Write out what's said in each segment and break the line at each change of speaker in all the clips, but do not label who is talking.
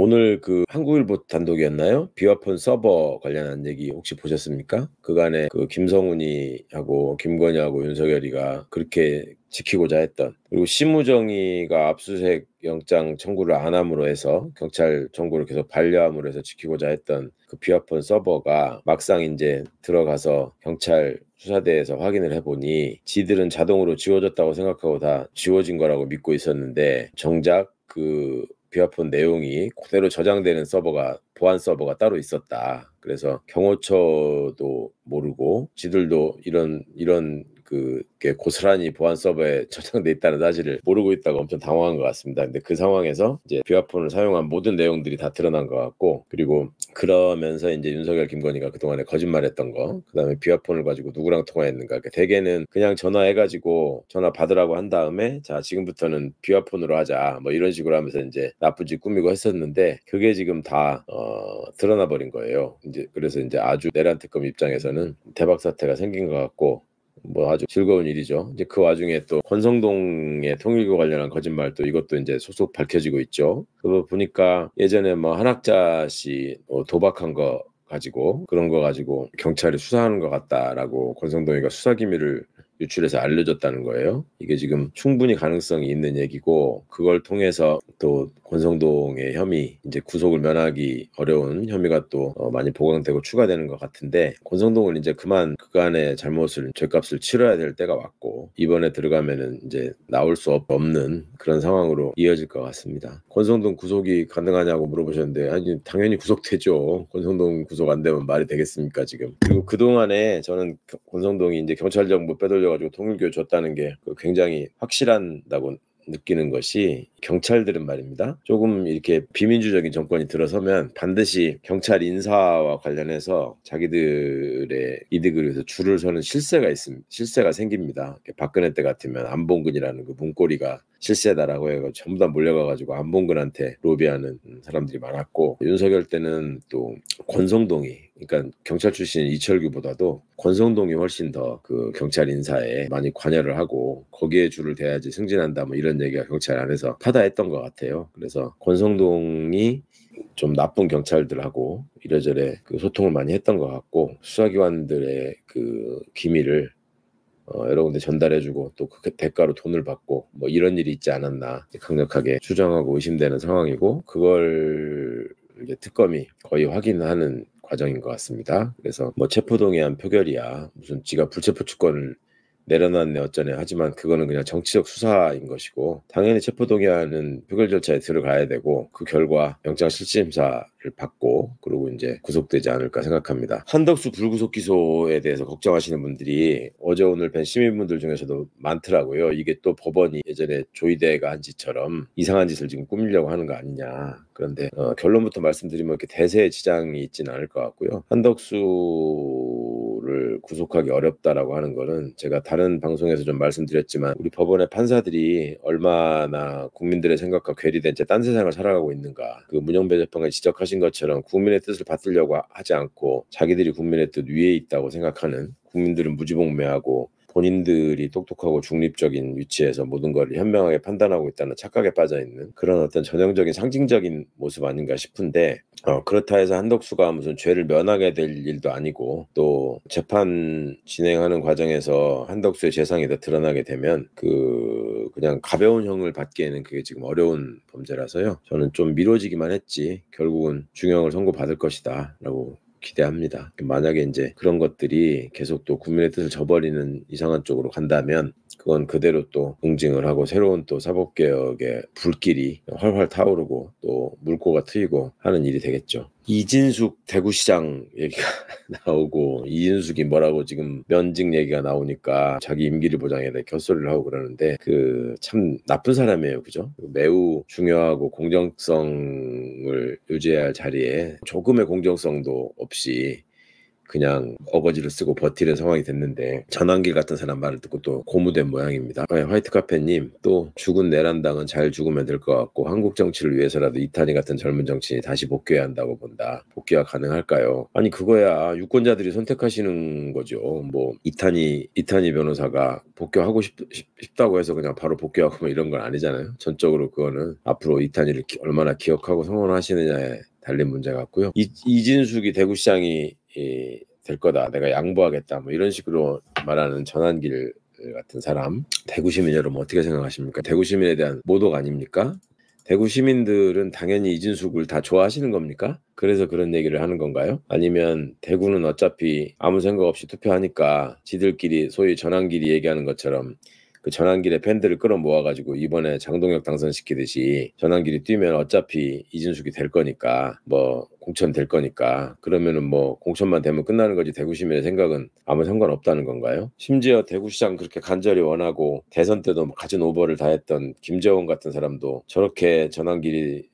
오늘 그 한국일보 단독이었나요? 비화폰 서버 관련한 얘기 혹시 보셨습니까? 그간에 그 김성훈이하고 김건희하고 윤석열이가 그렇게 지키고자 했던, 그리고 심우정이가 압수수색 영장 청구를 안 함으로 해서 경찰 청구를 계속 반려함으로 해서 지키고자 했던 그 비화폰 서버가 막상 이제 들어가서 경찰 수사대에서 확인을 해보니 지들은 자동으로 지워졌다고 생각하고 다 지워진 거라고 믿고 있었는데, 정작 그 비화폰 내용이 그대로 저장되는 서버가, 보안 서버가 따로 있었다. 그래서 경호처도 모르고 지들도 이런 그게 고스란히 보안 서버에 저장돼 있다는 사실을 모르고 있다가 엄청 당황한 것 같습니다. 근데 그 상황에서 이제 비화폰을 사용한 모든 내용들이 다 드러난 것 같고, 그리고 그러면서 이제 윤석열, 김건희가 그동안에 거짓말했던 거, 그다음에 비화폰을 가지고 누구랑 통화했는가, 대개는 그냥 전화해가지고 전화 받으라고 한 다음에 자 지금부터는 비화폰으로 하자 뭐 이런 식으로 하면서 이제 나쁜 짓 꾸미고 했었는데, 그게 지금 다 드러나 버린 거예요. 이제 그래서 이제 아주 내란 특검 입장에서는 대박 사태가 생긴 것 같고, 뭐 아주 즐거운 일이죠. 이제 그 와중에 또 권성동의 통일교 관련한 거짓말, 또 이것도 이제 속속 밝혀지고 있죠. 그거 보니까 예전에 뭐 한학자 씨 도박한 거 가지고, 그런 거 가지고 경찰이 수사하는 것 같다라고 권성동이가 수사기밀을 유출해서 알려줬다는 거예요. 이게 지금 충분히 가능성이 있는 얘기고, 그걸 통해서 또 권성동의 혐의, 이제 구속을 면하기 어려운 혐의가 또 많이 보강되고 추가되는 것 같은데, 권성동은 이제 그만 그간의 잘못을, 죄값을 치러야 될 때가 왔고, 이번에 들어가면은 이제 나올 수 없는 그런 상황으로 이어질 것 같습니다. 권성동 구속이 가능하냐고 물어보셨는데, 아니 당연히 구속되죠. 권성동 구속 안 되면 말이 되겠습니까 지금. 그리고 그동안에 저는 권성동이 이제 경찰 정보 빼돌려가지고 통일교 줬다는 게 굉장히 확실하다고 느끼는 것이, 경찰들은 말입니다, 조금 이렇게 비민주적인 정권이 들어서면 반드시 경찰 인사와 관련해서 자기들의 이득을 위해서 줄을 서는 실세가 생깁니다. 박근혜 때 같으면 안봉근이라는 그 문고리가 실세다라고 해서 전부 다 몰려가가지고 안봉근한테 로비하는 사람들이 많았고, 윤석열 때는 또 권성동이, 그러니까 경찰 출신 이철규보다도 권성동이 훨씬 더 그 경찰 인사에 많이 관여를 하고, 거기에 줄을 대야지 승진한다 뭐 이런 얘기가 경찰 안에서 파다했던 것 같아요. 그래서 권성동이 좀 나쁜 경찰들하고 이래저래 그 소통을 많이 했던 것 같고, 수사기관들의 그 기밀을 여러 군데 전달해주고 또 그 대가로 돈을 받고 뭐 이런 일이 있지 않았나 강력하게 추정하고 의심되는 상황이고, 그걸 이제 특검이 거의 확인하는 과정인 것 같습니다. 그래서 뭐 체포동의안 표결이야 무슨 지가 불체포 특권을 내려놨네 어쩌네 하지만, 그거는 그냥 정치적 수사인 것이고, 당연히 체포동의안은 표결 절차에 들어가야 되고, 그 결과 영장실질심사를 받고 그리고 이제 구속되지 않을까 생각합니다. 한덕수 불구속 기소에 대해서 걱정하시는 분들이 어제 오늘 뵌 시민분들 중에서도 많더라고요. 이게 또 법원이 예전에 조이대가 한 짓처럼 이상한 짓을 지금 꾸미려고 하는 거 아니냐. 그런데 결론부터 말씀드리면 이렇게 대세에 지장이 있지는 않을 것 같고요. 한덕수를 구속하기 어렵다라고 하는 거는 제가 다른 방송에서 좀 말씀드렸지만, 우리 법원의 판사들이 얼마나 국민들의 생각과 괴리된 채 딴 세상을 살아가고 있는가. 그 문영배 재판관이 지적하신 것처럼 국민의 뜻을 받들려고 하지 않고 자기들이 국민의 뜻 위에 있다고 생각하는, 국민들은 무지몽매하고 본인들이 똑똑하고 중립적인 위치에서 모든 걸 현명하게 판단하고 있다는 착각에 빠져있는 그런 어떤 전형적인 상징적인 모습 아닌가 싶은데, 그렇다 해서 한덕수가 무슨 죄를 면하게 될 일도 아니고, 또 재판 진행하는 과정에서 한덕수의 재상이 더 드러나게 되면 그냥 가벼운 형을 받기에는 그게 지금 어려운 범죄라서요. 저는 좀 미뤄지기만 했지 결국은 중형을 선고받을 것이다 라고 기대합니다. 만약에 이제 그런 것들이 계속 또 국민의 뜻을 저버리는 이상한 쪽으로 간다면, 그건 그대로 또 응징을 하고 새로운 또 사법개혁의 불길이 활활 타오르고 또 물꼬가 트이고 하는 일이 되겠죠. 이진숙 대구시장 얘기가 나오고, 이진숙이 뭐라고 지금 면직 얘기가 나오니까 자기 임기를 보장해야 돼 헛소리를 하고 그러는데, 그 참 나쁜 사람이에요. 그죠? 매우 중요하고 공정성을 유지해야 할 자리에 조금의 공정성도 없이 그냥 어거지를 쓰고 버티는 상황이 됐는데 전환길 같은 사람 말을 듣고 또 고무된 모양입니다. 화이트카페님 또 죽은 내란당은 잘 죽으면 될 것 같고 한국 정치를 위해서라도 이탄희 같은 젊은 정치인이 다시 복귀해야 한다고 본다. 복귀가 가능할까요? 아니 그거야 유권자들이 선택하시는 거죠. 뭐 이탄희 변호사가 복귀하고 싶다고 해서 그냥 바로 복귀하고 뭐 이런 건 아니잖아요. 전적으로 그거는 앞으로 이탄희를 얼마나 기억하고 성원하시느냐에 달린 문제 같고요. 이진숙이 대구시장이 될 거다. 내가 양보하겠다. 뭐 이런 식으로 말하는 전환길 같은 사람. 대구 시민 여러분 어떻게 생각하십니까? 대구 시민에 대한 모독 아닙니까? 대구 시민들은 당연히 이진숙을 다 좋아하시는 겁니까? 그래서 그런 얘기를 하는 건가요? 아니면 대구는 어차피 아무 생각 없이 투표하니까 지들끼리 소위 전환길이 얘기하는 것처럼 그 전환길의 팬들을 끌어모아가지고 이번에 장동혁 당선시키듯이 전환길이 뛰면 어차피 이진숙이 될 거니까 뭐 공천 될 거니까 그러면은 뭐 공천만 되면 끝나는 거지 대구 시민의 생각은 아무 상관없다는 건가요? 심지어 대구시장 그렇게 간절히 원하고 대선 때도 갖은 오버를 다했던 김재원 같은 사람도 저렇게 전환길이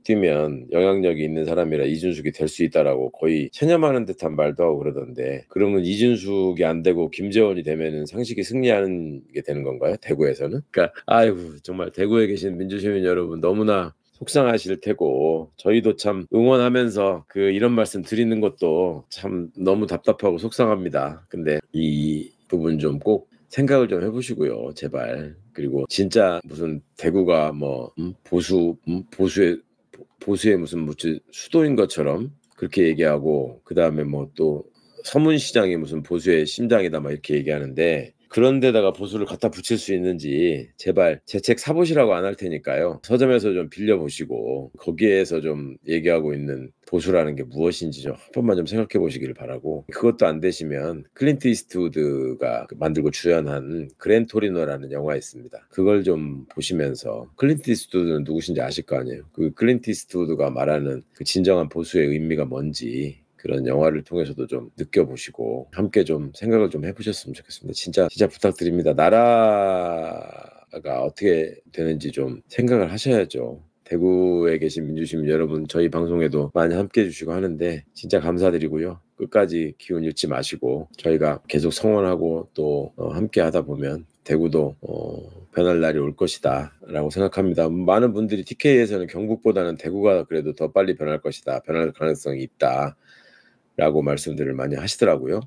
뛰면 영향력이 있는 사람이라 이진숙이 될 수 있다라고 거의 체념하는 듯한 말도 하고 그러던데 그러면 이진숙이 안 되고 김재원이 되면은 상식이 승리하는 게 되는 건가요? 대구에서는? 그러니까 아이고 정말 대구에 계신 민주시민 여러분 너무나 속상하실 테고 저희도 참 응원하면서 그 이런 말씀 드리는 것도 참 너무 답답하고 속상합니다. 근데 이 부분 좀 꼭 생각을 좀 해보시고요, 제발. 그리고 진짜 무슨 대구가 뭐 보수의 무슨 수도인 것처럼 그렇게 얘기하고 그 다음에 뭐 또 서문시장이 무슨 보수의 심장이다 막 이렇게 얘기하는데 그런 데다가 보수를 갖다 붙일 수 있는지 제발 제 책 사보시라고 안 할 테니까요. 서점에서 좀 빌려보시고 거기에서 좀 얘기하고 있는 보수라는 게 무엇인지 좀 한 번만 좀 생각해 보시기를 바라고 그것도 안 되시면 클린트 이스트우드가 만들고 주연한 그랜토리노라는 영화 있습니다. 그걸 좀 보시면서 클린트 이스트우드는 누구신지 아실 거 아니에요. 그 클린트 이스트우드가 말하는 그 진정한 보수의 의미가 뭔지 그런 영화를 통해서도 좀 느껴보시고 함께 좀 생각을 좀 해보셨으면 좋겠습니다. 진짜 부탁드립니다. 나라가 어떻게 되는지 좀 생각을 하셔야죠. 대구에 계신 민주시민 여러분 저희 방송에도 많이 함께 해주시고 하는데 진짜 감사드리고요. 끝까지 기운 잃지 마시고 저희가 계속 성원하고 또 함께 하다 보면 대구도 변할 날이 올 것이다 라고 생각합니다. 많은 분들이 TK에서는 경북보다는 대구가 그래도 더 빨리 변할 것이다. 변할 가능성이 있다 라고 말씀들을 많이 하시더라고요.